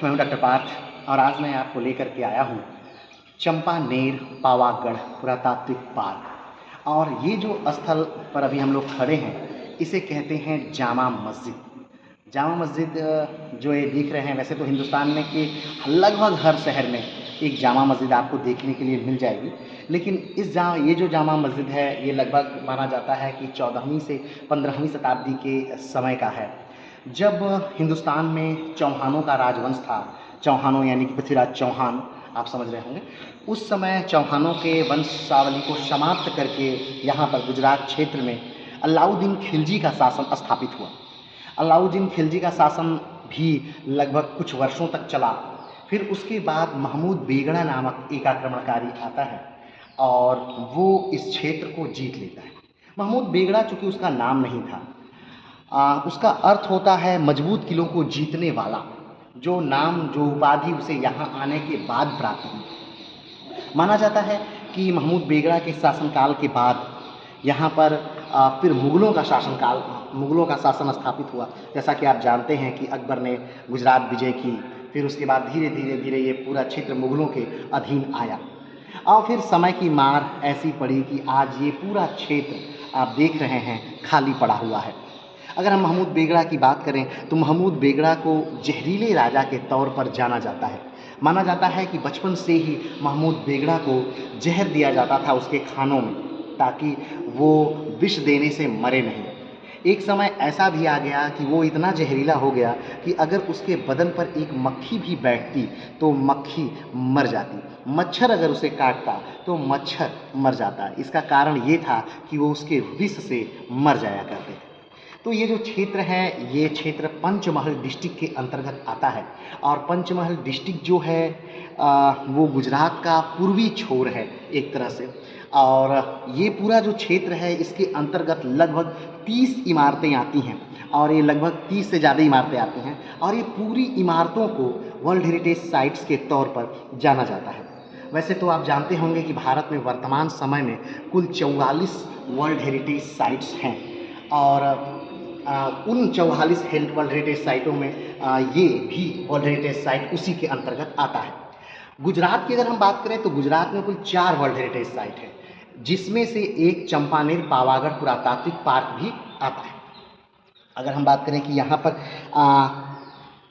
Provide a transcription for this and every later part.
मैं हूं डॉक्टर पार्थ और आज मैं आपको लेकर के आया हूं चंपानेर पावागढ़ पुरातात्विक पार्क। और ये जो स्थल पर अभी हम लोग खड़े हैं इसे कहते हैं जामा मस्जिद। जामा मस्जिद जो ये दिख रहे हैं, वैसे तो हिंदुस्तान में कि लगभग हर शहर में एक जामा मस्जिद आपको देखने के लिए मिल जाएगी, लेकिन ये जो जामा मस्जिद है ये लगभग माना जाता है कि 14वीं से 15वीं शताब्दी के समय का है, जब हिंदुस्तान में चौहानों का राजवंश था। चौहानों यानी कि पृथ्वीराज चौहान, आप समझ रहे होंगे। उस समय चौहानों के वंशावली को समाप्त करके यहाँ पर गुजरात क्षेत्र में अलाउद्दीन खिलजी का शासन स्थापित हुआ। अलाउद्दीन खिलजी का शासन भी लगभग कुछ वर्षों तक चला। फिर उसके बाद महमूद बेगड़ा नामक एक आक्रमणकारी आता है और वो इस क्षेत्र को जीत लेता है। महमूद बेगड़ा चूँकि उसका नाम नहीं था, उसका अर्थ होता है मजबूत किलों को जीतने वाला, जो नाम जो उपाधि उसे यहाँ आने के बाद प्राप्त हुई। माना जाता है कि महमूद बेगड़ा के शासनकाल के बाद यहाँ पर फिर मुग़लों का शासन स्थापित हुआ। जैसा कि आप जानते हैं कि अकबर ने गुजरात विजय की, फिर उसके बाद धीरे धीरे ये पूरा क्षेत्र मुग़लों के अधीन आया और फिर समय की मार ऐसी पड़ी कि आज ये पूरा क्षेत्र आप देख रहे हैं खाली पड़ा हुआ है। अगर हम महमूद बेगड़ा की बात करें तो महमूद बेगड़ा को जहरीले राजा के तौर पर जाना जाता है। माना जाता है कि बचपन से ही महमूद बेगड़ा को जहर दिया जाता था उसके खानों में, ताकि वो विष देने से मरे नहीं। एक समय ऐसा भी आ गया कि वो इतना जहरीला हो गया कि अगर उसके बदन पर एक मक्खी भी बैठती तो मक्खी मर जाती, मच्छर अगर उसे काटता तो मच्छर मर जाता। इसका कारण ये था कि वो उसके विष से मर जाया करते थे। तो ये जो क्षेत्र है ये क्षेत्र पंचमहल डिस्ट्रिक्ट के अंतर्गत आता है और पंचमहल डिस्ट्रिक्ट जो है वो गुजरात का पूर्वी छोर है एक तरह से। और ये पूरा जो क्षेत्र है इसके अंतर्गत लगभग 30 इमारतें आती हैं और ये लगभग 30 से ज़्यादा इमारतें आती हैं और ये पूरी इमारतों को वर्ल्ड हेरिटेज साइट्स के तौर पर जाना जाता है। वैसे तो आप जानते होंगे कि भारत में वर्तमान समय में कुल 44 वर्ल्ड हेरिटेज साइट्स हैं और उन 44 वर्ल्ड हेरिटेज साइटों में ये भी वर्ल्ड हेरिटेज साइट उसी के अंतर्गत आता है। गुजरात की अगर हम बात करें तो गुजरात में कुल 4 वर्ल्ड हेरिटेज साइट है, जिसमें से एक चंपानेर पावागढ़ पुरातात्विक पार्क भी आता है। अगर हम बात करें कि यहाँ पर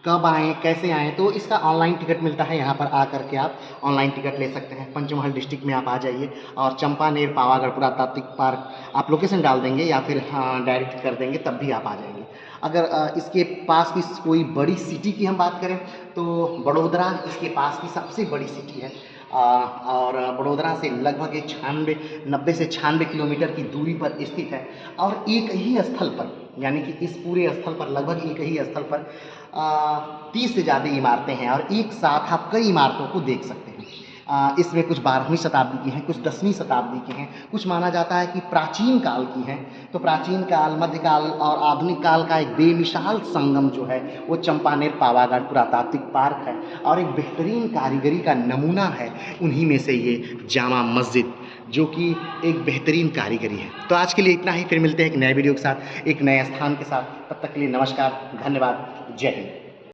कब आएँ कैसे आएँ, तो इसका ऑनलाइन टिकट मिलता है। यहाँ पर आकर के आप ऑनलाइन टिकट ले सकते हैं। पंचमहल डिस्ट्रिक्ट में आप आ जाइए और चंपानेर पावागढ़ पुरातात्विक पार्क आप लोकेशन डाल देंगे या फिर डायरेक्ट कर देंगे तब भी आप आ जाएंगे। अगर इसके पास की कोई बड़ी सिटी की हम बात करें तो बड़ोदरा इसके पास की सबसे बड़ी सिटी है और बड़ोदरा से लगभग 90 से 96 किलोमीटर की दूरी पर स्थित है और एक ही स्थल पर, यानी कि इस पूरे स्थल पर लगभग एक ही स्थल पर 30 से ज़्यादा इमारतें हैं और एक साथ आप कई इमारतों को देख सकते हैं। इसमें कुछ 12वीं शताब्दी की हैं, कुछ 10वीं शताब्दी की हैं, कुछ माना जाता है कि प्राचीन काल की हैं। तो प्राचीन काल, मध्यकाल और आधुनिक काल का एक बेमिसाल संगम जो है वो चंपानेर पावागढ़ पुरातात्विक पार्क है और एक बेहतरीन कारीगरी का नमूना है। उन्हीं में से ये जामा मस्जिद जो कि एक बेहतरीन कारीगरी है। तो आज के लिए इतना ही, फिर मिलते हैं एक नए वीडियो के साथ, एक नए स्थान के साथ। तब तक के लिए नमस्कार, धन्यवाद, जय हिंद।